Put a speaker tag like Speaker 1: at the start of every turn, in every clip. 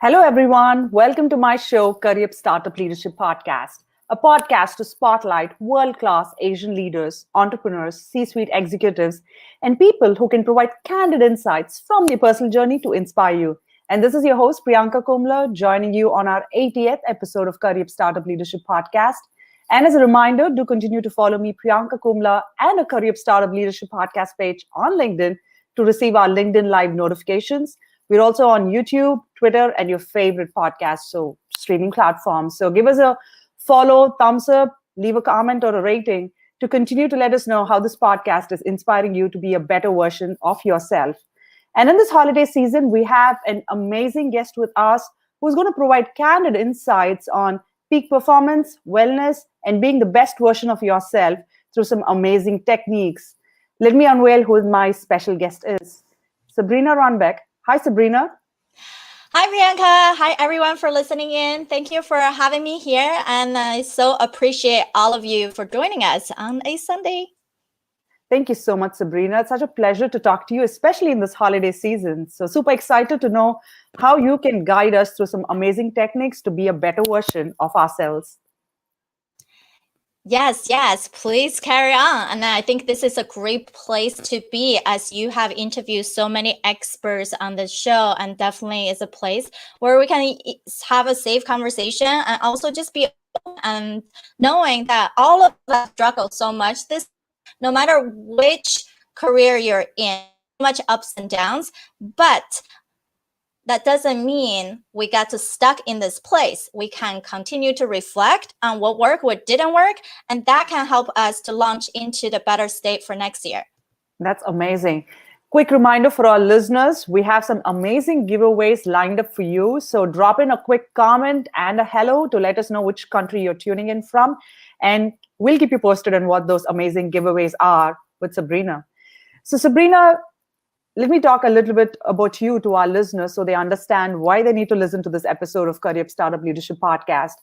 Speaker 1: Hello, everyone. Welcome to my show, Curryupstartup Leadership Podcast, a podcast to spotlight world class Asian leaders, entrepreneurs, C suite executives, and people who can provide candid insights from their personal journey to inspire you. And this is your host, Priyanka Kumla, joining you on our 80th episode of Curryupstartup Leadership Podcast. And as a reminder, do continue to follow me, Priyanka Kumla, and a Curryupstartup Leadership Podcast page on LinkedIn to receive our LinkedIn live notifications. We're also on YouTube, Twitter, and your favorite podcast, so streaming platforms. So give us a follow, thumbs up, leave a comment or a rating to continue to let us know how this podcast is inspiring you to be a better version of yourself. And in this holiday season, we have an amazing guest with us who's going to provide candid insights on peak performance, wellness, and being the best version of yourself through some amazing techniques. Let me unveil who my special guest is. Sabrina Runbeck. Hi, Sabrina.
Speaker 2: Hi, Priyanka. Hi, everyone, for listening in. Thank you for having me here. And I so appreciate all of you for joining us on a Sunday.
Speaker 1: Thank you so much, Sabrina. It's such a pleasure to talk to you, especially in this holiday season. So super excited to know how you can guide us through some amazing techniques to be a better version of ourselves.
Speaker 2: Yes, please carry on. And I think this is a great place to be as you have interviewed so many experts on the show, and definitely is a place where we can have a safe conversation and also just be open and knowing that all of us struggle so much. This, no matter which career you're in, much ups and downs, but that doesn't mean we got to stuck in this place. We can continue to reflect on what worked, what didn't work, and that can help us to launch into the better state for next year.
Speaker 1: That's amazing. Quick reminder for our listeners, we have some amazing giveaways lined up for you. So drop in a quick comment and a hello to let us know which country you're tuning in from. And we'll keep you posted on what those amazing giveaways are with Sabrina. So Sabrina, let me talk a little bit about you to our listeners so they understand why they need to listen to this episode of Curryupstartup Leadership Podcast.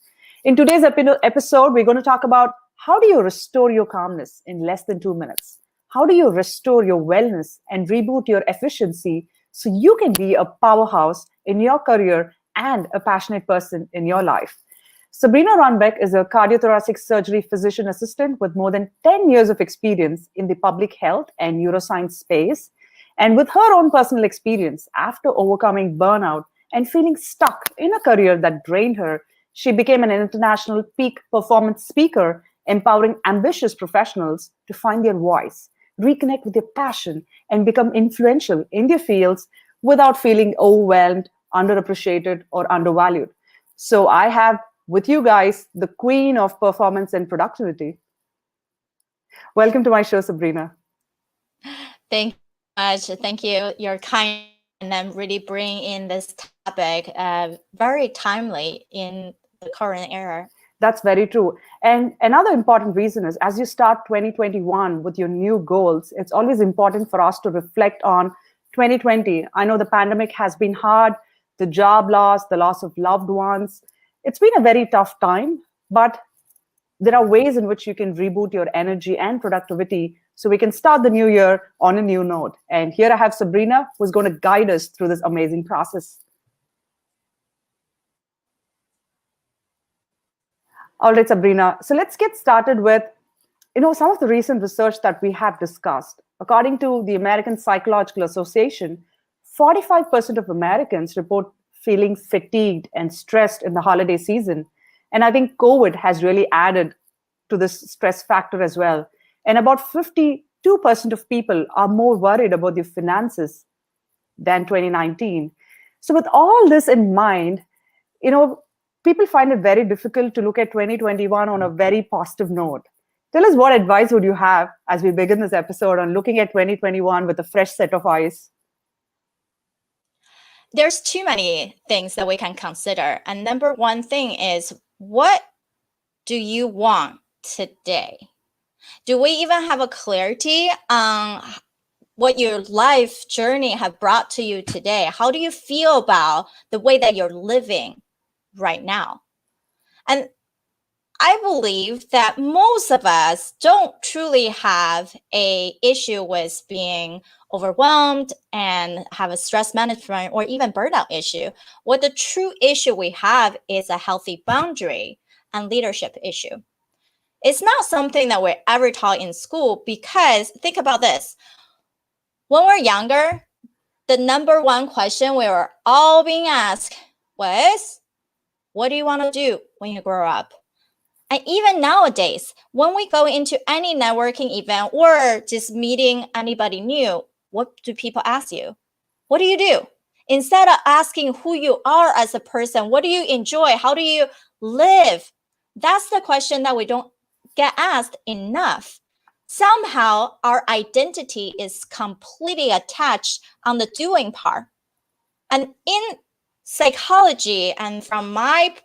Speaker 1: In today's episode, we're going to talk about how do you restore your calmness in less than 2 minutes? How do you restore your wellness and reboot your efficiency so you can be a powerhouse in your career and a passionate person in your life? Sabrina Runbeck is a cardiothoracic surgery physician assistant with more than 10 years of experience in the public health and neuroscience space. And with her own personal experience, after overcoming burnout and feeling stuck in a career that drained her, she became an international peak performance speaker, empowering ambitious professionals to find their voice, reconnect with their passion, and become influential in their fields without feeling overwhelmed, underappreciated, or undervalued. So I have with you guys the queen of performance and productivity. Welcome to my show, Sabrina.
Speaker 2: Thank you much. Thank you. You're kind and then really bring in this topic very timely in the current era.
Speaker 1: That's very true. And another important reason is as you start 2021 with your new goals, it's always important for us to reflect on 2020. I know the pandemic has been hard, the job loss, the loss of loved ones. It's been a very tough time, but there are ways in which you can reboot your energy and productivity so we can start the new year on a new note. And here I have Sabrina, who's going to guide us through this amazing process. All right, Sabrina. So let's get started with, some of the recent research that we have discussed. According to the American Psychological Association, 45% of Americans report feeling fatigued and stressed in the holiday season. And I think COVID has really added to this stress factor as well. And about 52% of people are more worried about their finances than 2019. So with all this in mind, people find it very difficult to look at 2021 on a very positive note. Tell us, what advice would you have as we begin this episode on looking at 2021 with a fresh set of eyes?
Speaker 2: There's too many things that we can consider. And number one thing is, what do you want today? Do we even have a clarity on what your life journey have brought to you today? How do you feel about the way that you're living right now? And I believe that most of us don't truly have a issue with being overwhelmed and have a stress management or even burnout issue. What the true issue we have is a healthy boundary and leadership issue. It's not something that we're ever taught in school, because think about this. When we're younger, the number one question we were all being asked was, what do you want to do when you grow up? And even nowadays, when we go into any networking event or just meeting anybody new, what do people ask you? What do you do? Instead of asking who you are as a person, what do you enjoy? How do you live? That's the question that we don't get asked enough. Somehow, our identity is completely attached on the doing part. And in psychology, and from my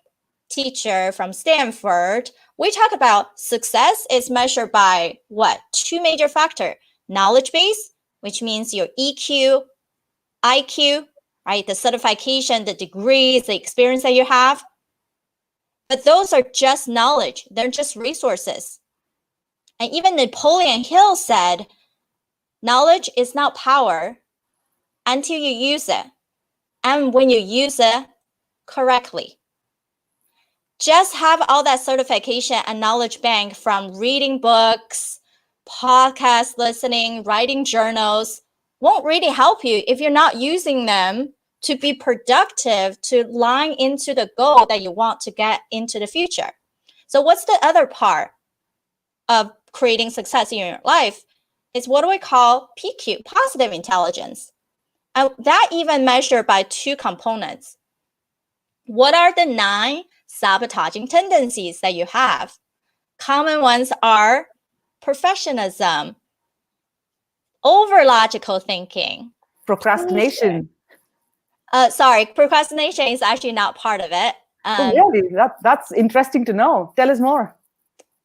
Speaker 2: teacher from Stanford, we talk about success is measured by what? Two major factors: knowledge base, which means your EQ, IQ, right? The certification, the degrees, the experience that you have. But those are just knowledge. They're just resources. And even Napoleon Hill said, knowledge is not power until you use it. And when you use it correctly. Just have all that certification and knowledge bank from reading books, podcast listening, writing journals won't really help you if you're not using them to be productive, to line into the goal that you want to get into the future. So what's the other part of creating success in your life? Is what do we call PQ, positive intelligence. And that even measured by two components. What are the 9 sabotaging tendencies that you have? Common ones are perfectionism, over logical thinking,
Speaker 1: Procrastination.
Speaker 2: Procrastination is actually not part of it.
Speaker 1: Oh, really? That's interesting to know. Tell us more.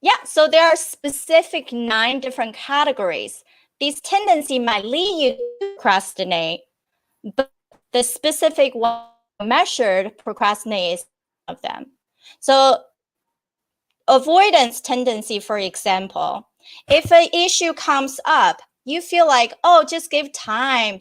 Speaker 2: Yeah, so there are specific 9 different categories. These tendencies might lead you to procrastinate, but the specific one measured procrastinate is one of them. So avoidance tendency, for example, if an issue comes up, you feel like, oh, just give time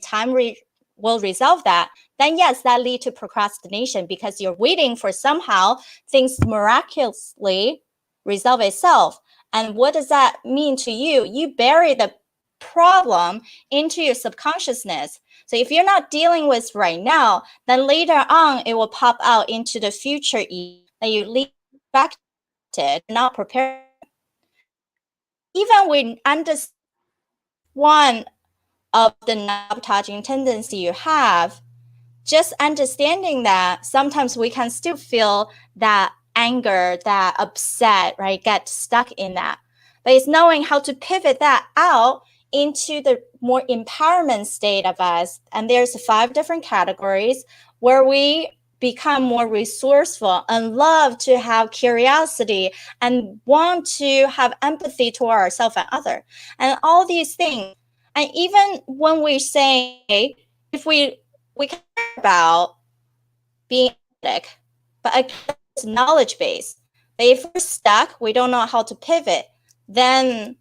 Speaker 2: will resolve that, then yes, that leads to procrastination because you're waiting for somehow things miraculously resolve itself. And what does that mean to you? You bury the problem into your subconsciousness. So if you're not dealing with right now, then later on it will pop out into the future that you leave back to, not prepared. Even when understand one of the sabotaging tendency you have, just understanding that sometimes we can still feel that anger, that upset, right? Get stuck in that. But it's knowing how to pivot that out into the more empowerment state of us. And there's 5 different categories where we become more resourceful and love to have curiosity and want to have empathy toward ourselves and others. And all these things. And even when we say, if we care about being empathetic, but again, it's knowledge based. But if we're stuck, we don't know how to pivot, then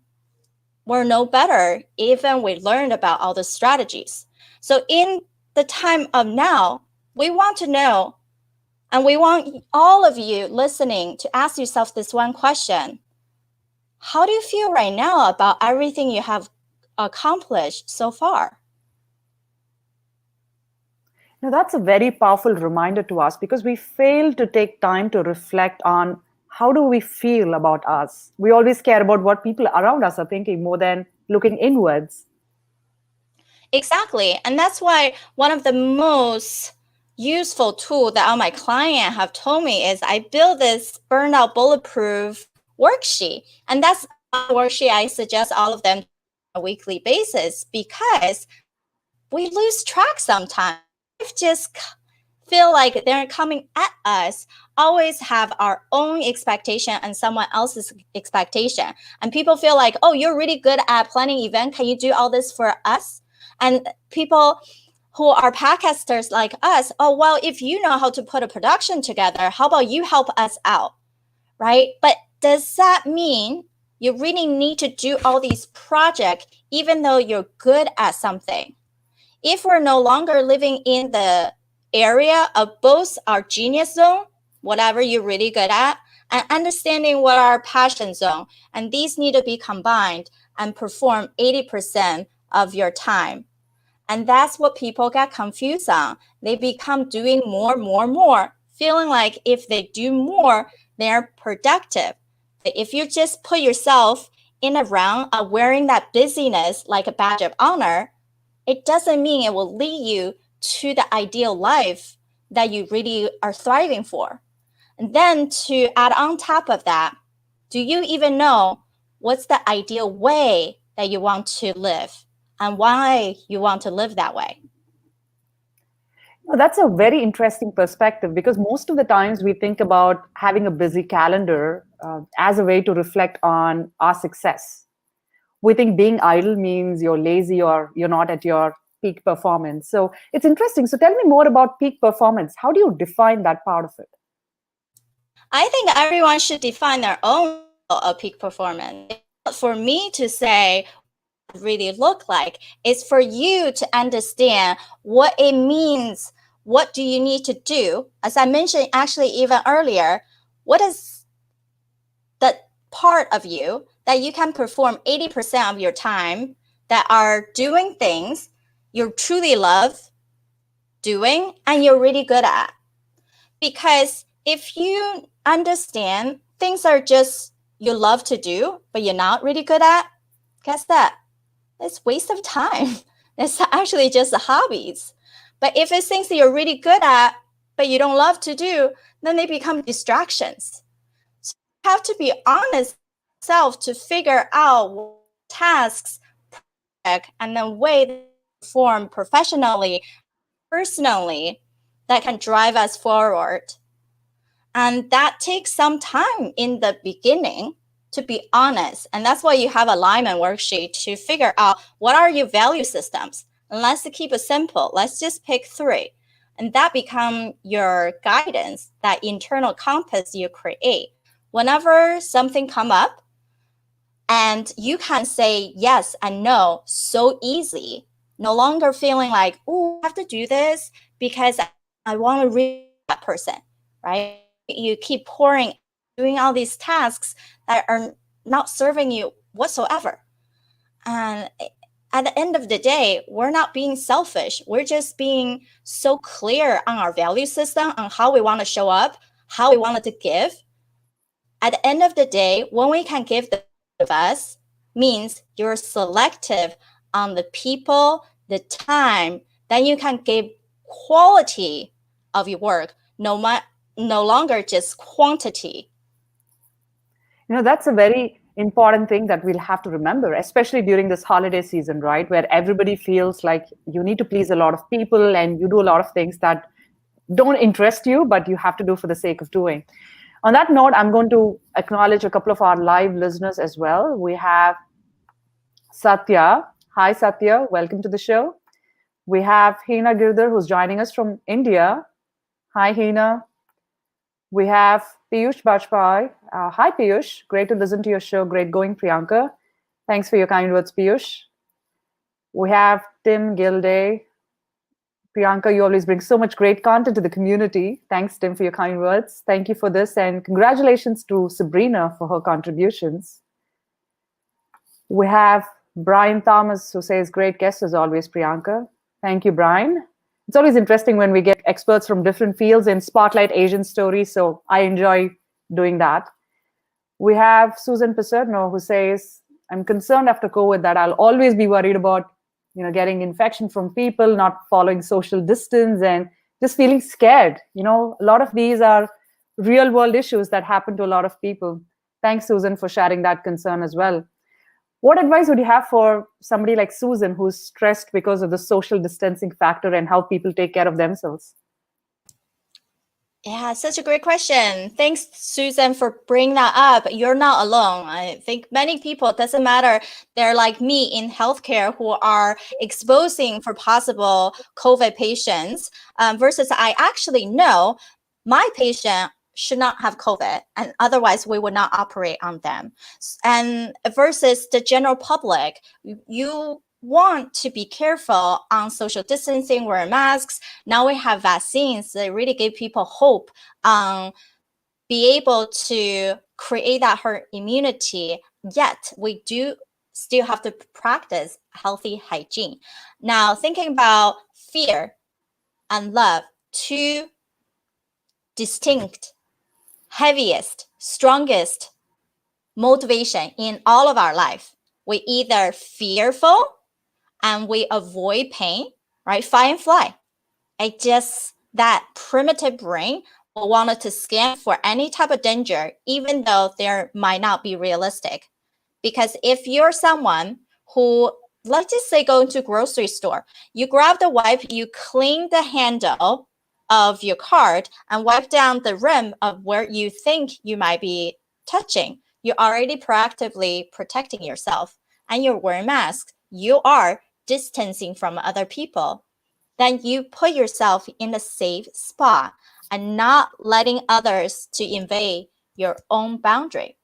Speaker 2: we're no better, even we learned about all the strategies. So in the time of now, we want to know, and we want all of you listening to ask yourself this one question. How do you feel right now about everything you have accomplished so far?
Speaker 1: Now, that's a very powerful reminder to us because we fail to take time to reflect on how do we feel about us. We always care about what people around us are thinking more than looking inwards.
Speaker 2: Exactly. And that's why one of the most useful tool that all my clients have told me is I build this burnout bulletproof worksheet. And that's a worksheet I suggest all of them on a weekly basis because we lose track sometimes. We just feel like they're coming at us, always have our own expectation and someone else's expectation. And people feel like, oh, you're really good at planning event. Can you do all this for us? And people who are podcasters like us, oh, well, if you know how to put a production together, how about you help us out, right? But does that mean you really need to do all these projects even though you're good at something? If we're no longer living in the area of both our genius zone, whatever you're really good at, and understanding what our passion zone, and these need to be combined and perform 80% of your time. And that's what people get confused on. They become doing more, feeling like if they do more, they're productive. But if you just put yourself in a round of wearing that busyness like a badge of honor, it doesn't mean it will lead you to the ideal life that you really are thriving for. And then to add on top of that, do you even know what's the ideal way that you want to live and why you want to live that way?
Speaker 1: Well, that's a very interesting perspective, because most of the times we think about having a busy calendar as a way to reflect on our success. We think being idle means you're lazy or you're not at your peak performance. So it's interesting. So tell me more about peak performance. How do you define that part of it?
Speaker 2: I think everyone should define their own peak performance. For me to say what it really look like is for you to understand what it means. What do you need to do? As I mentioned actually even earlier, what is the part of you that you can perform 80% of your time that are doing things you truly love doing and you're really good at? Because if you understand things are just you love to do, but you're not really good at, guess that? It's waste of time. It's actually just the hobbies. But if it's things that you're really good at, but you don't love to do, then they become distractions. So you have to be honest with yourself to figure out what tasks, project, and then way they perform professionally, personally, that can drive us forward. And that takes some time in the beginning, to be honest. And that's why you have alignment worksheet to figure out what are your value systems. And let's keep it simple. Let's just pick 3. And that become your guidance, that internal compass you create. Whenever something come up and you can say yes and no so easy, no longer feeling like, oh, I have to do this because I want to reach that person, right? You keep pouring, doing all these tasks that are not serving you whatsoever. And at the end of the day, we're not being selfish. We're just being so clear on our value system, on how we want to show up, how we wanted to give. At the end of the day, when we can give the best, means you're selective on the people, the time, then you can give quality of your work, no longer just quantity.
Speaker 1: That's a very important thing that we'll have to remember, especially during this holiday season, right? Where everybody feels like you need to please a lot of people and you do a lot of things that don't interest you, but you have to do for the sake of doing. On that note, I'm going to acknowledge a couple of our live listeners as well. We have Satya. Hi, Satya. Welcome to the show. We have Hina Girdhar, who's joining us from India. Hi, Hina. We have Piyush Bajpai. Hi, Piyush. Great to listen to your show. Great going, Priyanka. Thanks for your kind words, Piyush. We have Tim Gilday. Priyanka, you always bring so much great content to the community. Thanks, Tim, for your kind words. Thank you for this. And congratulations to Sabrina for her contributions. We have Brian Thomas, who says, great guest as always, Priyanka. Thank you, Brian. It's always interesting when we get experts from different fields and spotlight Asian stories, so I enjoy doing that. We have Susan Picerno, who says, I'm concerned after COVID that I'll always be worried about getting infection from people, not following social distance, and just feeling scared. A lot of these are real world issues that happen to a lot of people. Thanks, Susan, for sharing that concern as well. What advice would you have for somebody like Susan who's stressed because of the social distancing factor and how people take care of themselves?
Speaker 2: Yeah, such a great question. Thanks, Susan, for bringing that up. You're not alone. I think many people, it doesn't matter, they're like me in healthcare who are exposing for possible COVID patients versus I actually know my patient should not have COVID, and otherwise we would not operate on them. And versus the general public, you want to be careful on social distancing, wear masks. Now we have vaccines that really give people hope on be able to create that herd immunity, yet we do still have to practice healthy hygiene. Now, thinking about fear and love, two distinct, heaviest, strongest motivation in all of our life. We either fearful and we avoid pain, right? Fight and fly. It just that primitive brain will want it to scan for any type of danger, even though there might not be realistic. Because if you're someone who, let's just say, go into a grocery store, you grab the wipe, you clean the handle of your cart and wipe down the rim of where you think you might be touching. You're already proactively protecting yourself, and you're wearing masks. You are distancing from other people. Then you put yourself in a safe spot and not letting others to invade your own boundary.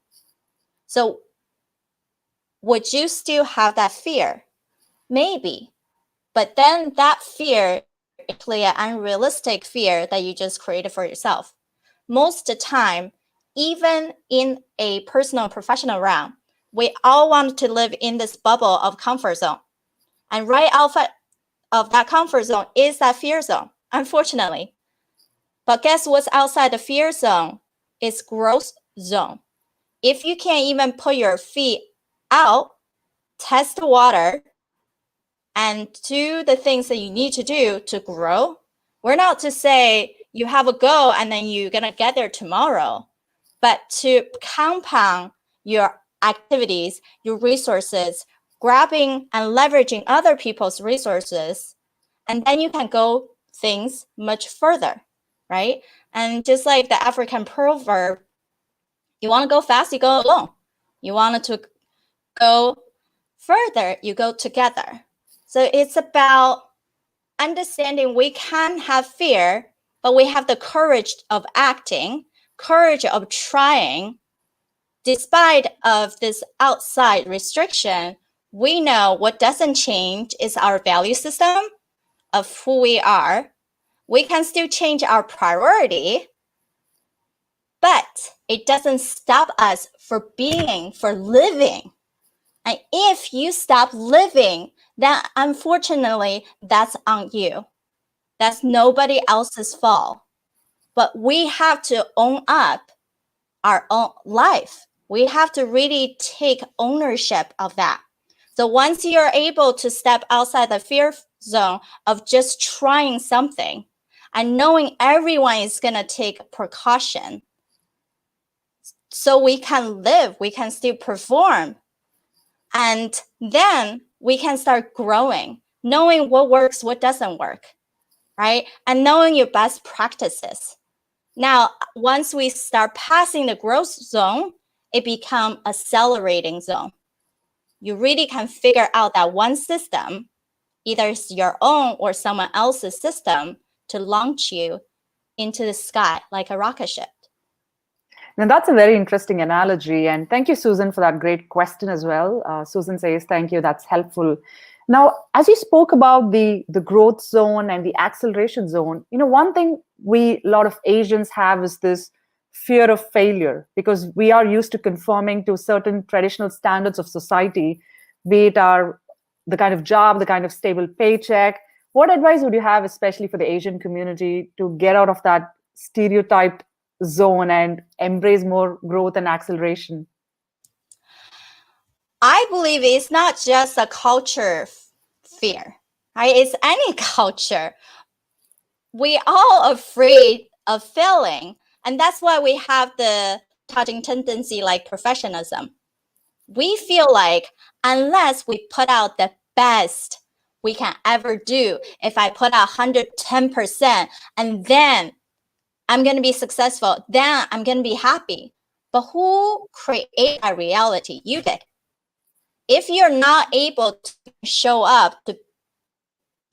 Speaker 2: So would you still have that fear? Maybe. But then that fear is actually an unrealistic fear that you just created for yourself. Most of the time, even in a personal and professional realm, we all want to live in this bubble of comfort zone. And right outside of that comfort zone is that fear zone, unfortunately. But guess what's outside the fear zone? It's growth zone. If you can't even put your feet out, test the water, and do the things that you need to do to grow, we're not to say you have a goal and then you're going to get there tomorrow, but to compound your activities, your resources, grabbing and leveraging other people's resources, and then you can go things much further, right? And just like the African proverb, you want to go fast, you go alone. You want to go further, you go together. So it's about understanding we can have fear, but we have the courage of acting, courage of trying. Despite of this outside restriction, we know what doesn't change is our value system of who we are. We can still change our priority, but it doesn't stop us for being, for living. And if you stop living, then unfortunately, that's on you. That's nobody else's fault. But we have to own up our own life. We have to really take ownership of that. So once you're able to step outside the fear zone of just trying something and knowing everyone is going to take precaution, so we can live, we can still perform. And then we can start growing, knowing what works, what doesn't work, right? And knowing your best practices. Now, once we start passing the growth zone, it becomes accelerating zone. You really can figure out that one system, either it's your own or someone else's system, to launch you into the sky like a rocket ship.
Speaker 1: Now, that's a very interesting analogy. And thank you, Susan, for that great question as well. Susan says, thank you, that's helpful. Now, as you spoke about the growth zone and the acceleration zone, one thing a lot of Asians have is this fear of failure, because we are used to conforming to certain traditional standards of society, be it the kind of job, the kind of stable paycheck. What advice would you have, especially for the Asian community, to get out of that stereotyped zone and embrace more growth and acceleration?
Speaker 2: I believe it's not just a culture fear, right? It's any culture. We all afraid of failing, and that's why we have the touching tendency like perfectionism. We feel like unless we put out the best we can ever do, if I put out 110% and then I'm going to be successful, then I'm going to be happy. But who created that reality? You did. If you're not able to show up, to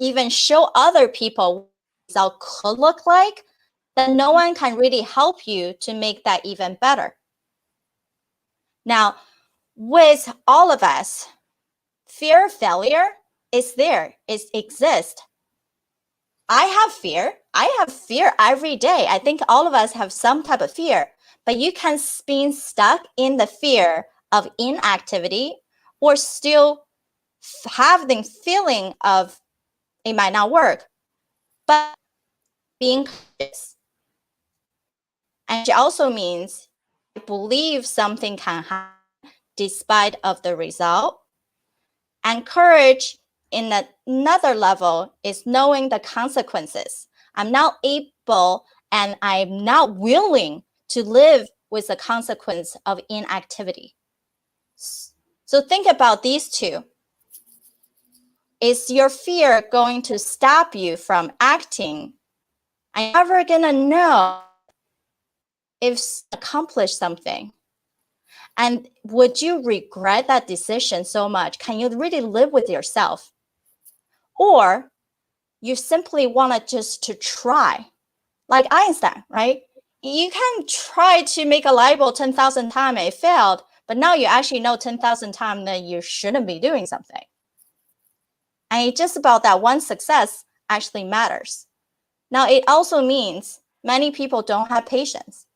Speaker 2: even show other people what result could look like, then no one can really help you to make that even better. Now, with all of us, fear of failure is there, it exists. I have fear. I have fear every day. I think all of us have some type of fear, but you can be stuck in the fear of inactivity or still have the feeling of it might not work, but being conscious. And it also means I believe something can happen despite of the result. And courage in another level is knowing the consequences. I'm not able and I'm not willing to live with the consequence of inactivity. So think about these two. Is your fear going to stop you from acting? I'm never gonna know if accomplish something. And would you regret that decision so much? Can you really live with yourself? Or you simply want to just to try, like Einstein, right? You can try to make a light bulb 10,000 times, it failed, but now you actually know 10,000 times that you shouldn't be doing something. And it's just about that one success actually matters. Now, it also means many people don't have patience.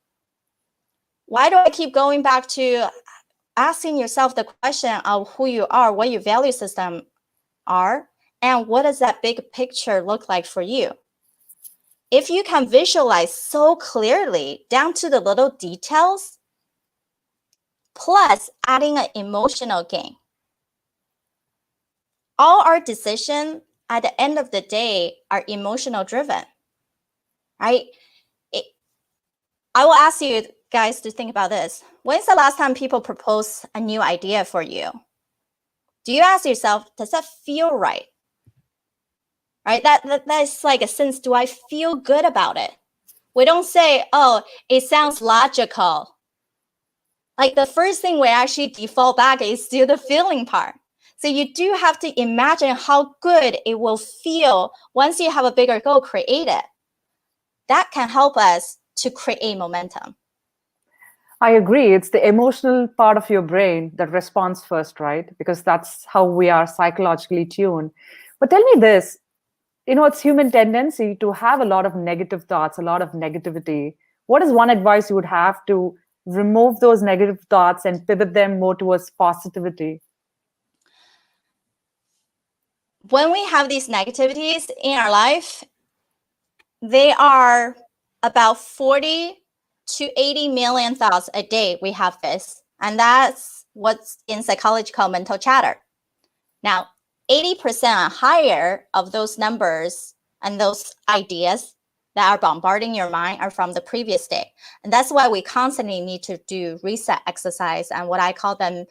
Speaker 2: Why do I keep going back to asking yourself the question of who you are, what your value system are, and what does that big picture look like for you? If you can visualize so clearly down to the little details, plus adding an emotional gain, all our decisions at the end of the day are emotional driven, right? I will ask you guys to think about this. When's the last time people propose a new idea for you? Do you ask yourself, does that feel right? Right? That's like a sense, do I feel good about it? We don't say, oh, it sounds logical. Like the first thing we actually default back is still the feeling part. So you do have to imagine how good it will feel once you have a bigger goal created. That can help us to create momentum.
Speaker 1: I agree. It's the emotional part of your brain that responds first, right? Because that's how we are psychologically tuned. But tell me this, it's human tendency to have a lot of negative thoughts, a lot of negativity. What is one advice you would have to remove those negative thoughts and pivot them more towards positivity?
Speaker 2: When we have these negativities in our life, they are about 40 to 80 million thoughts a day. We have this, and that's what's in psychology called mental chatter. Now, 80% or higher of those numbers and those ideas that are bombarding your mind are from the previous day. And that's why we constantly need to do reset exercise and what I call them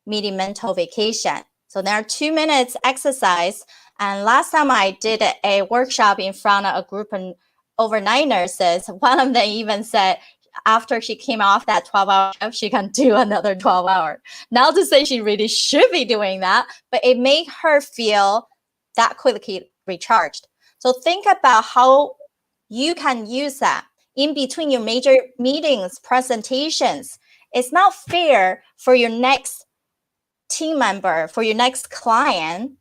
Speaker 2: mini mental vacation. So there are 2 minutes exercise. And last time I did a workshop in front of a group of overnight nurses, one of them even said, after she came off that 12-hour shift, she can do another 12 hours. Not to say she really should be doing that, but it made her feel that quickly recharged. So think about how you can use that in between your major meetings, presentations. It's not fair for your next team member, for your next client,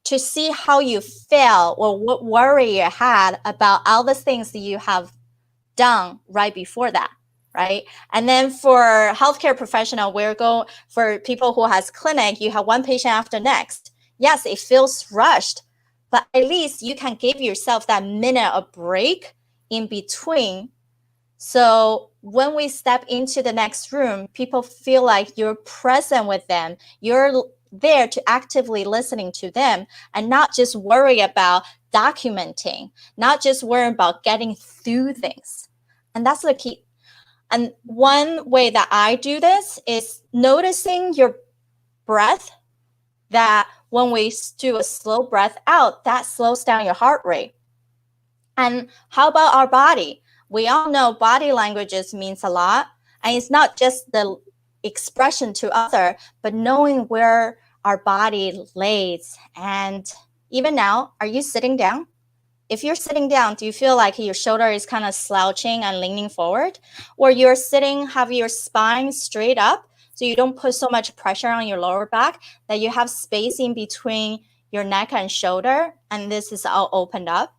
Speaker 2: to see how you feel or what worry you had about all the things that you have done right before that. Right. And then for healthcare professional, we're going for people who has clinic, you have one patient after next. Yes, it feels rushed, but at least you can give yourself that minute of break in between. So when we step into the next room, people feel like you're present with them. You're there to actively listening to them and not just worry about documenting, not just worry about getting through things. And that's the key. And one way that I do this is noticing your breath, that when we do a slow breath out, that slows down your heart rate. And how about our body? We all know body languages means a lot. And it's not just the expression to other, but knowing where our body lays. And even now, are you sitting down? if you're sitting down, do you feel like your shoulder is kind of slouching and leaning forward? Or you're sitting, have your spine straight up, so you don't put so much pressure on your lower back, that you have space in between your neck and shoulder, and this is all opened up.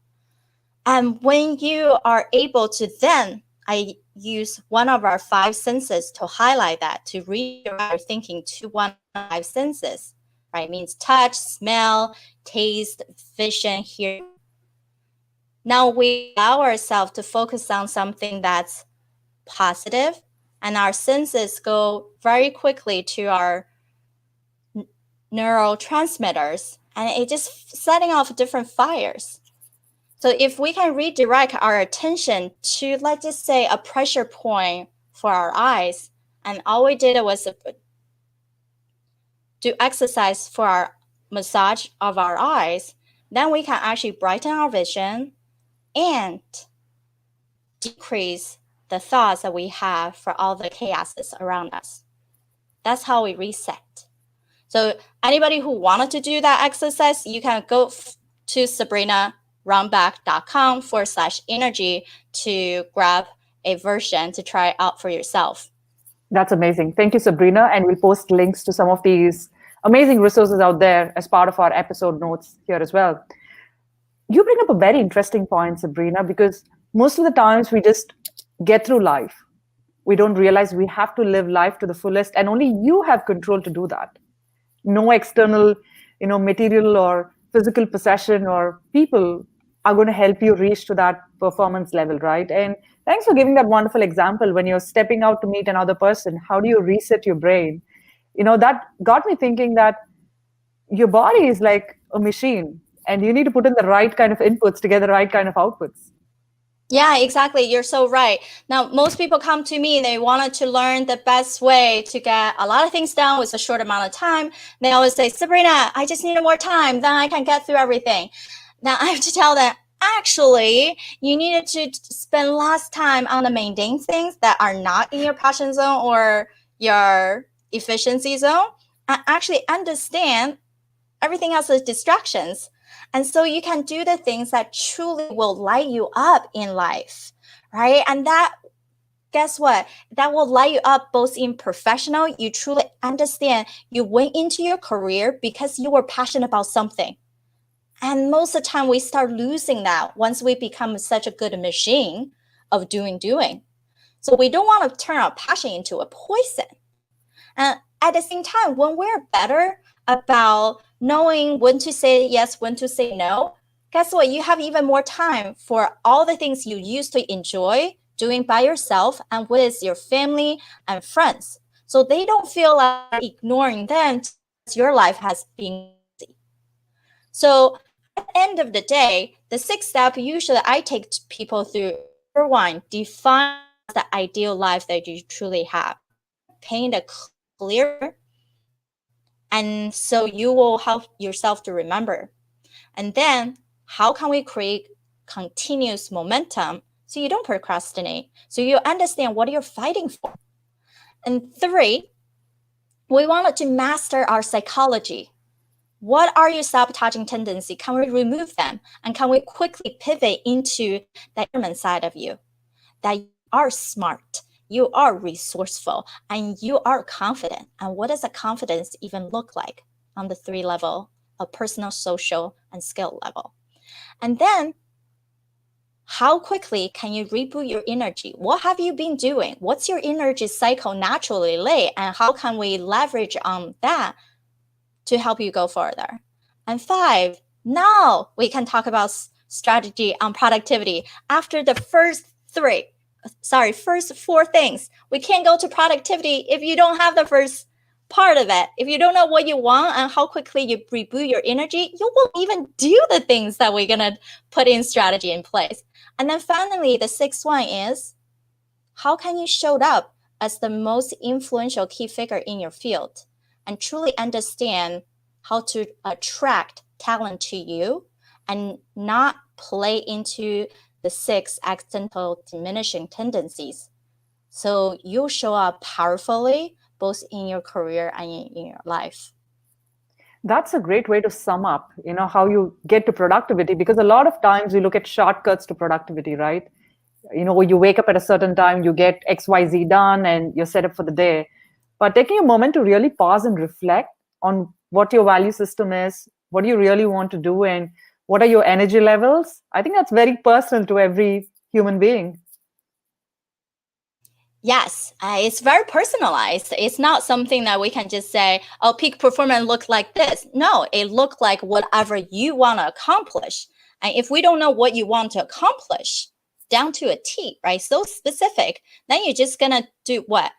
Speaker 2: And when you are able to then, I use one of our 5 senses to highlight that, to redirect your thinking to one of the 5 senses, right? It means touch, smell, taste, vision, hearing. Now we allow ourselves to focus on something that's positive, and our senses go very quickly to our neurotransmitters, and it just setting off different fires. So if we can redirect our attention to, let's just say, a pressure point for our eyes, and all we did was do exercise for our massage of our eyes, then we can actually brighten our vision and decrease the thoughts that we have for all the chaoses around us. That's how we reset. So anybody who wanted to do that exercise, you can go to sabrinarunbeck.com/energy to grab a version to try out for yourself.
Speaker 1: That's amazing. Thank you, Sabrina. And we'll post links to some of these amazing resources out there as part of our episode notes here as well. You bring up a very interesting point, Sabrina, because most of the times we just get through life. We don't realize we have to live life to the fullest, and only you have control to do that. No external, material or physical possession or people are going to help you reach to that performance level, right? And thanks for giving that wonderful example. When you're stepping out to meet another person, how do you reset your brain? That got me thinking that your body is like a machine, and you need to put in the right kind of inputs to get the right kind of outputs.
Speaker 2: Yeah, exactly. You're so right. Now, most people come to me, they wanted to learn the best way to get a lot of things done with a short amount of time. They always say, Sabrina, I just need more time, then I can get through everything. Now, I have to tell them, actually, you needed to spend less time on the mundane things that are not in your passion zone or your efficiency zone, and actually understand everything else is distractions. And so you can do the things that truly will light you up in life, right? And that, guess what? That will light you up both in professional. You truly understand you went into your career because you were passionate about something. And most of the time we start losing that once we become such a good machine of doing. So we don't want to turn our passion into a poison. And at the same time, when we're better about knowing when to say yes, when to say no, guess what? You have even more time for all the things you used to enjoy doing by yourself and with your family and friends. So they don't feel like ignoring them because your life has been easy. So at the end of the day, the 6th step usually I take people through. Number 1, define the ideal life that you truly have. Paint a clear, and so you will help yourself to remember. And then how can we create continuous momentum so you don't procrastinate, so you understand what you're fighting for? And 3, we wanted to master our psychology. What are your sabotaging tendencies? Can we remove them? And can we quickly pivot into the human side of you, that you are smart, you are resourceful, and you are confident? And what does a confidence even look like on the 3 level of personal, social, and skill level? And then how quickly can you reboot your energy? What have you been doing? What's your energy cycle naturally like? And how can we leverage on that to help you go further? And 5, now we can talk about strategy on productivity. After the first 4 things, we can't go to productivity if you don't have the first part of it. If you don't know what you want and how quickly you reboot your energy, you won't even do the things that we're going to put in strategy in place. And then finally, the 6th one is, how can you show up as the most influential key figure in your field and truly understand how to attract talent to you and not play into the 6 accidental diminishing tendencies, so you'll show up powerfully both in your career and in your life.
Speaker 1: That's a great way to sum up, how you get to productivity, because a lot of times we look at shortcuts to productivity, right? You wake up at a certain time, you get XYZ done, and you're set up for the day. But taking a moment to really pause and reflect on what your value system is, what do you really want to do, and what are your energy levels, I think that's very personal to every human being.
Speaker 2: Yes, it's very personalized. It's not something that we can just say, oh, peak performance look like this. No, it look like whatever you want to accomplish. And if we don't know what you want to accomplish down to a T, right? So specific, then you're just going to do what?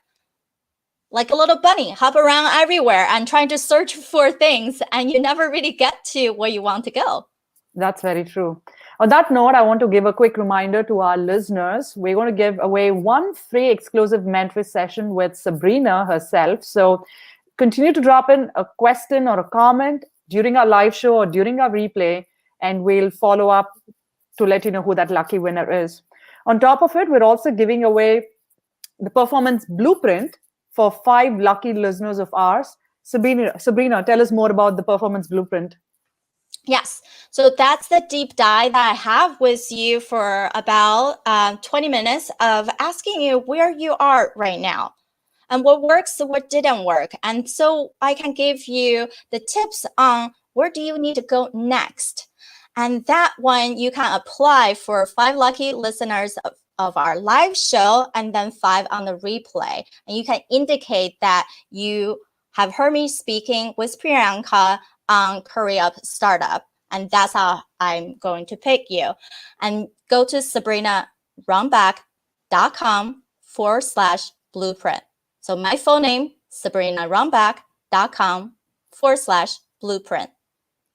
Speaker 2: Like a little bunny, hop around everywhere and trying to search for things, and you never really get to where you want to go.
Speaker 1: That's very true. On that note, I want to give a quick reminder to our listeners. We're going to give away one free exclusive mentoring session with Sabrina herself. So continue to drop in a question or a comment during our live show or during our replay, and we'll follow up to let you know who that lucky winner is. On top of it, we're also giving away the performance blueprint for 5 lucky listeners of ours. Sabrina, tell us more about the performance blueprint.
Speaker 2: Yes. So that's the deep dive that I have with you for about 20 minutes of asking you where you are right now and what works, what didn't work. And so I can give you the tips on where do you need to go next. And that one you can apply for 5 lucky listeners of our live show and then 5 on the replay. And you can indicate that you have heard me speaking with Priyanka on Curryupstartup. And that's how I'm going to pick you. And go to sabrinarunbeck.com/blueprint. So my full name, sabrinarunbeck.com/blueprint.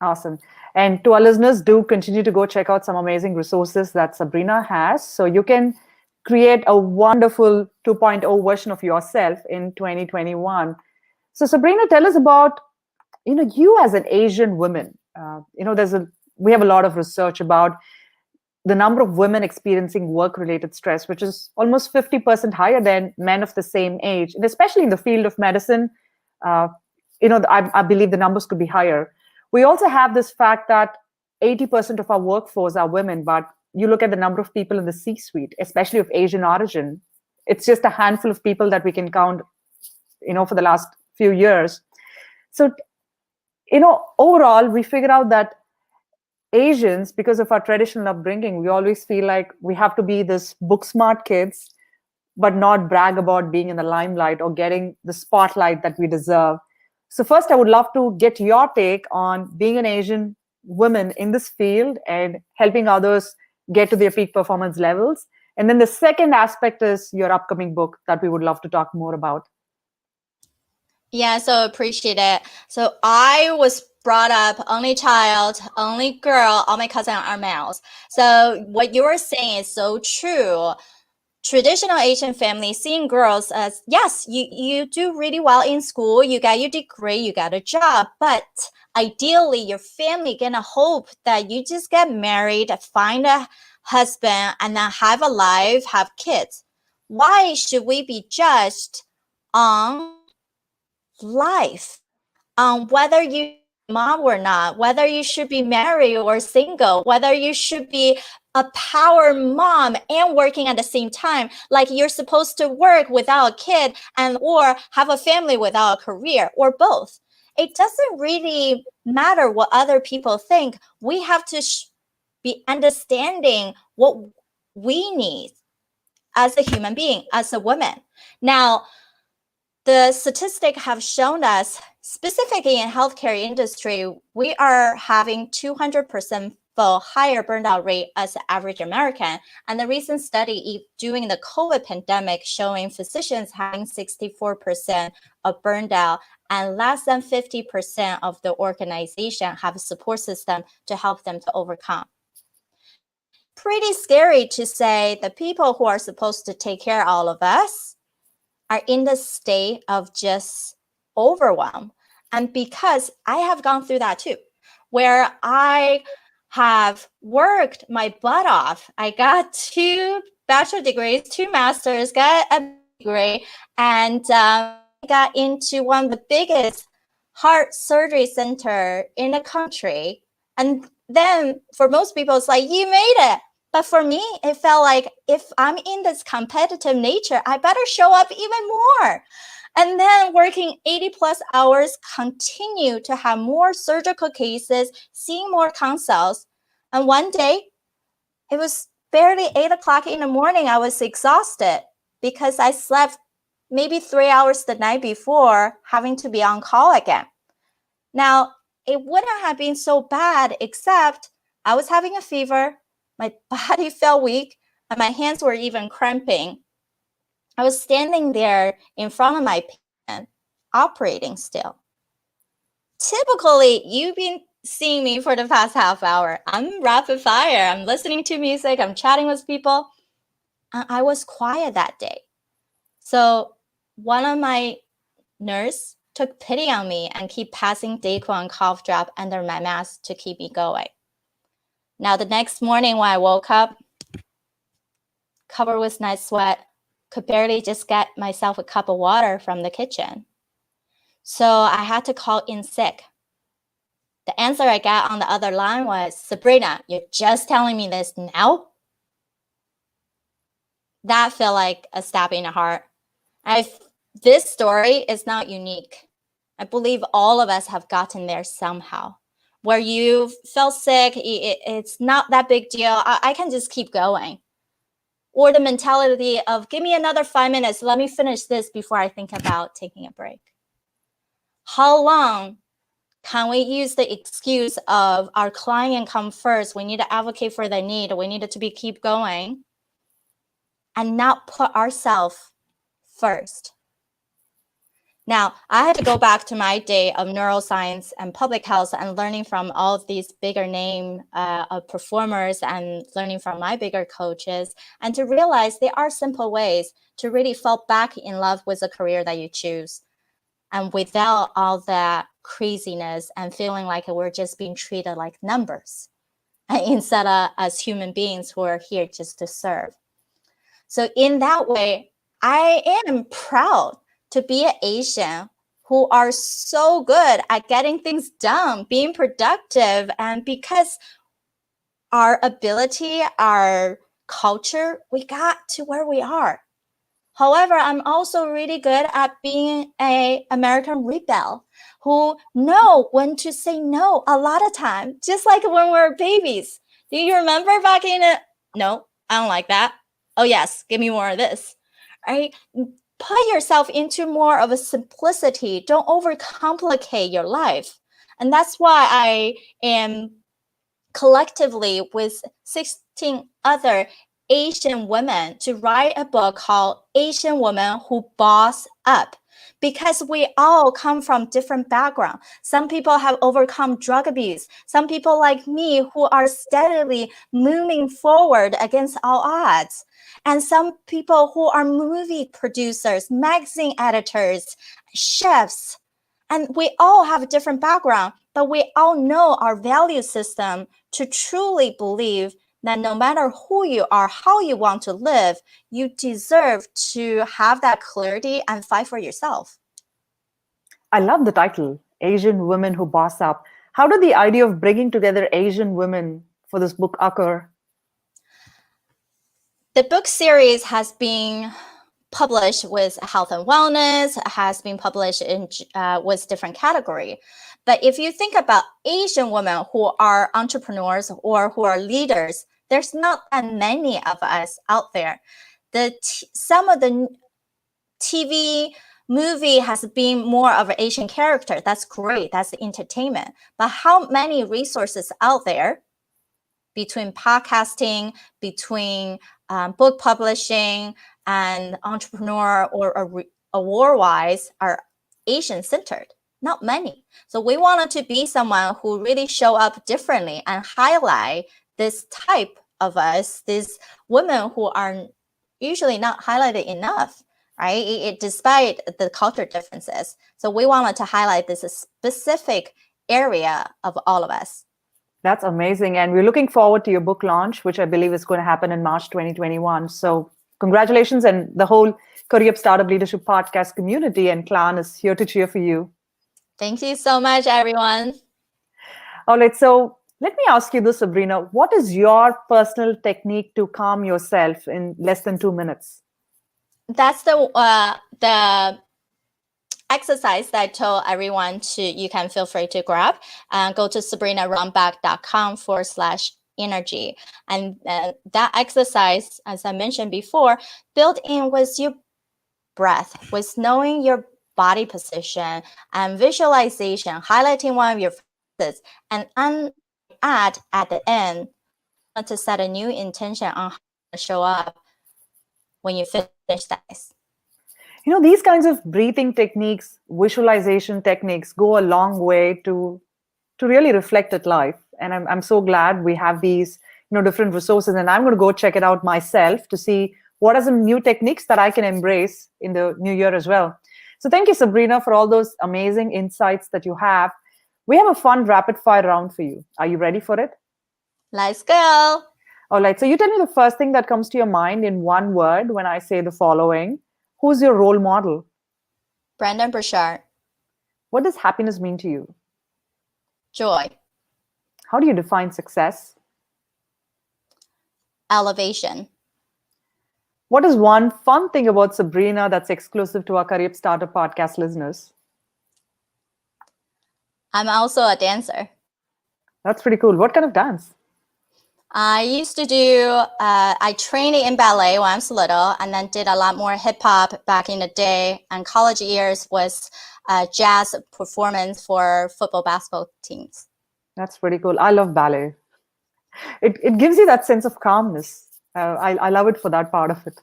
Speaker 1: Awesome. And to our listeners, do continue to go check out some amazing resources that Sabrina has so you can create a wonderful 2.0 version of yourself in 2021. So Sabrina, tell us about you as an Asian woman. We have a lot of research about the number of women experiencing work-related stress, which is almost 50% higher than men of the same age, and especially in the field of medicine. I believe the numbers could be higher. We also have this fact that 80% of our workforce are women, but you look at the number of people in the C-suite, especially of Asian origin, it's just a handful of people that we can count, for the last few years. So, overall, we figured out that Asians, because of our traditional upbringing, we always feel like we have to be this book smart kids, but not brag about being in the limelight or getting the spotlight that we deserve. So first, I would love to get your take on being an Asian woman in this field and helping others get to their peak performance levels. And then the second aspect is your upcoming book that we would love to talk more about.
Speaker 2: Yeah, so appreciate it. So I was brought up only child, only girl, all my cousins are males. So what you were saying is so true. Traditional Asian families seeing girls as, yes, you do really well in school, you got your degree, you got a job, but ideally your family gonna hope that you just get married, find a husband, and then have a life, have kids. Why should we be judged on life, on whether you mom or not, whether you should be married or single, whether you should be a power mom and working at the same time, like you're supposed to work without a kid and or have a family without a career, or both? It doesn't really matter what other people think. We have to be understanding what we need as a human being, as a woman. Now, the statistics have shown us, specifically in healthcare industry, we are having 200% higher burnout rate as the average American. And the recent study during the COVID pandemic showing physicians having 64% of burnout and less than 50% of the organization have a support system to help them to overcome. Pretty scary to say the people who are supposed to take care of all of us are in the state of just overwhelm. And because I have gone through that too, where I have worked my butt off. I got 2 bachelor degrees, 2 masters, got a degree, and got into one of the biggest heart surgery center in the country. And then for most people, it's like, you made it. But for me, it felt like if I'm in this competitive nature, I better show up even more. And then working 80 plus hours, continue to have more surgical cases, seeing more consults. And one day, it was barely 8 o'clock in the morning. I was exhausted because I slept maybe 3 hours the night before, having to be on call again. Now, it wouldn't have been so bad, except I was having a fever, my body felt weak, and my hands were even cramping. I was standing there in front of my patient, operating still. Typically, you've been seeing me for the past half hour. I'm rapid fire. I'm listening to music. I'm chatting with people. I was quiet that day. So one of my nurse took pity on me and keep passing Dayquil and cough drop under my mask to keep me going. Now, the next morning when I woke up, covered with night sweat, could barely just get myself a cup of water from the kitchen. So I had to call in sick. The answer I got on the other line was, Sabrina, you're just telling me this now? That felt like a stab in the heart. This story is not unique. I believe all of us have gotten there somehow, where you felt sick, it's not that big deal, I can just keep going. Or the mentality of, give me another 5 minutes, let me finish this before I think about taking a break. How long can we use the excuse of our client come first, we need to advocate for their need, we need to keep going, and not put ourselves first? Now, I had to go back to my day of neuroscience and public health and learning from all of these bigger name performers and learning from my bigger coaches, and to realize there are simple ways to really fall back in love with the career that you choose. And without all that craziness and feeling like we're just being treated like numbers instead of as human beings who are here just to serve. So in that way, I am proud to be an Asian who are so good at getting things done, being productive, and because our ability, our culture, we got to where we are. However, I'm also really good at being an American rebel who know when to say no a lot of time, just like when we were babies. Do you remember back in it? No, I don't like that. Oh yes, give me more of this, right? Put yourself into more of a simplicity. Don't overcomplicate your life. And that's why I am collectively with 16 other Asian women to write a book called Asian Women Who Boss Up. Because we all come from different backgrounds. Some people have overcome drug abuse. Some people like me who are steadily moving forward against all odds. And some people who are movie producers, magazine editors, chefs. And we all have a different background, but we all know our value system to truly believe that no matter who you are, how you want to live, you deserve to have that clarity and fight for yourself.
Speaker 1: I love the title, Asian Women Who Boss Up. How did the idea of bringing together Asian women for this book occur?
Speaker 2: The book series has been published with health and wellness, has been published in with different category. But if you think about Asian women who are entrepreneurs or who are leaders, there's not that many of us out there. Some of the TV movie has been more of an Asian character. That's great. That's entertainment. But how many resources out there between podcasting, between book publishing, and entrepreneur or award-wise are Asian-centered? Not many. So we wanted to be someone who really show up differently and highlight this type of us, these women who are usually not highlighted enough, right? Despite the culture differences. So we wanted to highlight this specific area of all of us.
Speaker 1: That's amazing. And we're looking forward to your book launch, which I believe is going to happen in March 2021. So congratulations. And the whole Curryupstartup Leadership Podcast community and clan is here to cheer for you.
Speaker 2: Thank you so much, everyone.
Speaker 1: All right, so let me ask you this, Sabrina. What is your personal technique to calm yourself in less than 2 minutes?
Speaker 2: That's the exercise that I told everyone to, you can feel free to grab. Go to sabrinarunbeck.com/energy. And that exercise, as I mentioned before, built in with your breath, with knowing your body position and visualization, highlighting one of your faces, and add at the end to set a new intention on how to show up when you finish that.
Speaker 1: These kinds of breathing techniques, visualization techniques go a long way to really reflect at life. And I'm so glad we have these different resources, and I'm going to go check it out myself to see what are some new techniques that I can embrace in the new year as well. So thank you, Sabrina, for all those amazing insights that you have. We have a fun rapid fire round for you. Are you ready for it?
Speaker 2: Let's go.
Speaker 1: All right, so you tell me the first thing that comes to your mind in one word when I say the following. Who's your role model?
Speaker 2: Brandon Burchard.
Speaker 1: What does happiness mean to you?
Speaker 2: Joy.
Speaker 1: How do you define success?
Speaker 2: Elevation.
Speaker 1: What is one fun thing about Sabrina that's exclusive to our Curryupstartup podcast listeners?
Speaker 2: I'm also a dancer.
Speaker 1: That's pretty cool. What kind of dance?
Speaker 2: I used to do, I trained in ballet when I was little, and then did a lot more hip hop back in the day. And college years was jazz performance for football, basketball teams.
Speaker 1: That's pretty cool. I love ballet. It gives you that sense of calmness. I love it for that part of it.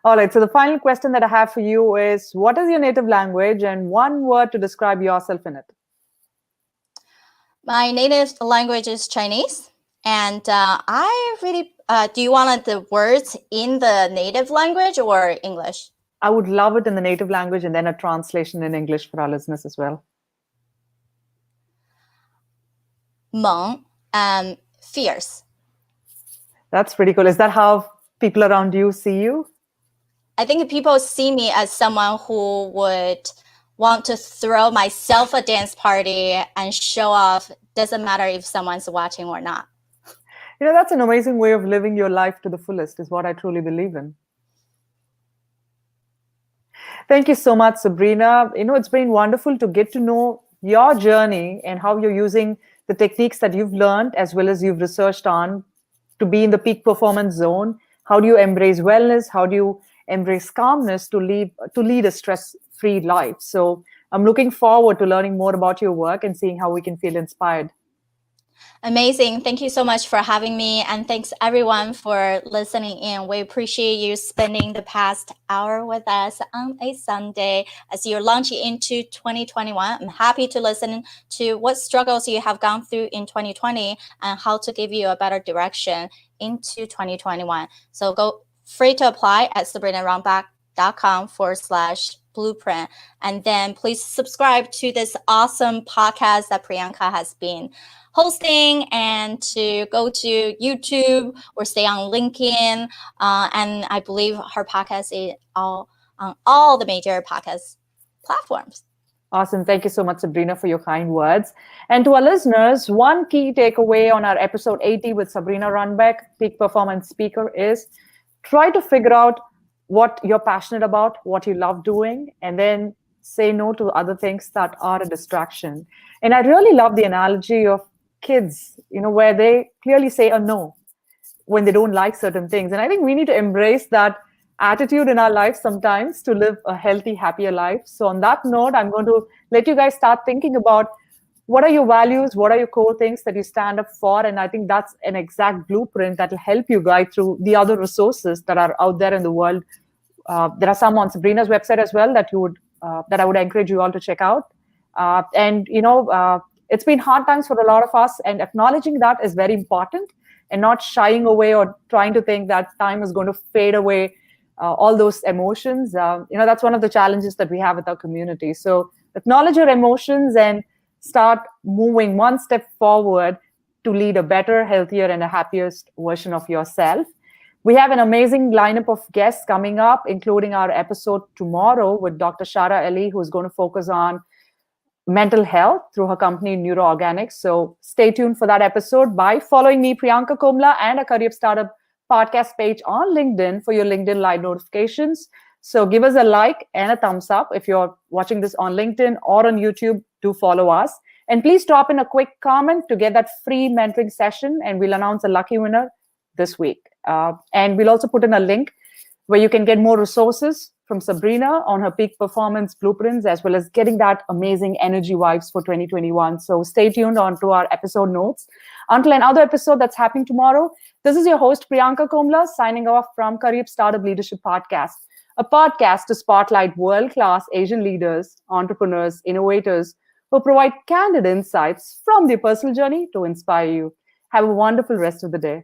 Speaker 1: All right. So the final question that I have for you is, what is your native language and one word to describe yourself in it?
Speaker 2: My native language is Chinese. And I really, do you want the words in the native language or English?
Speaker 1: I would love it in the native language and then a translation in English for our listeners as well.
Speaker 2: Meng, fierce.
Speaker 1: That's pretty cool. Is that how people around you see you?
Speaker 2: I think people see me as someone who would want to throw myself a dance party and show off. Doesn't matter if someone's watching or not.
Speaker 1: That's an amazing way of living your life to the fullest, is what I truly believe in. Thank you so much, Sabrina. It's been wonderful to get to know your journey and how you're using the techniques that you've learned as well as you've researched on to be in the peak performance zone. How do you embrace wellness? How do you embrace calmness to lead a stress-free life? So I'm looking forward to learning more about your work and seeing how we can feel inspired.
Speaker 2: Amazing. Thank you so much for having me. And thanks everyone for listening in. We appreciate you spending the past hour with us on a Sunday as you're launching into 2021. I'm happy to listen to what struggles you have gone through in 2020 and how to give you a better direction into 2021. So go free to apply at sabrinarunbeck.com/blueprint. And then please subscribe to this awesome podcast that Priyanka has been hosting, and to go to YouTube or stay on LinkedIn. And I believe her podcast is on all the major podcast platforms.
Speaker 1: Awesome. Thank you so much, Sabrina, for your kind words. And to our listeners, one key takeaway on our episode 80 with Sabrina Runbeck, peak performance speaker, is try to figure out what you're passionate about, what you love doing, and then say no to other things that are a distraction. And I really love the analogy of kids, where they clearly say a no when they don't like certain things. And I think we need to embrace that attitude in our life sometimes to live a healthy, happier life. So on that note, I'm going to let you guys start thinking about what are your values, what are your core things that you stand up for. And I think that's an exact blueprint that will help you guide through the other resources that are out there in the world. There are some on Sabrina's website as well that I would encourage you all to check out. It's been hard times for a lot of us, and acknowledging that is very important, and not shying away or trying to think that time is going to fade away all those emotions. That's one of the challenges that we have with our community. So acknowledge your emotions and start moving one step forward to lead a better, healthier, and a happiest version of yourself. We have an amazing lineup of guests coming up, including our episode tomorrow with Dr. Shara Ali, who's going to focus on mental health through her company Neuroorganics. So stay tuned for that episode by following me, Priyanka Komla, and a Curryupstartup podcast page on LinkedIn for your LinkedIn live notifications. So give us a like and a thumbs up if you're watching this on LinkedIn or on YouTube. Do follow us. And please drop in a quick comment to get that free mentoring session, and we'll announce a lucky winner this week. And we'll also put in a link where you can get more resources from Sabrina on her peak performance blueprints, as well as getting that amazing energy vibes for 2021. So stay tuned on to our episode notes. Until another episode that's happening tomorrow, this is your host, Priyanka Komla, signing off from Curryupstartup Leadership Podcast, a podcast to spotlight world-class Asian leaders, entrepreneurs, innovators, who provide candid insights from their personal journey to inspire you. Have a wonderful rest of the day.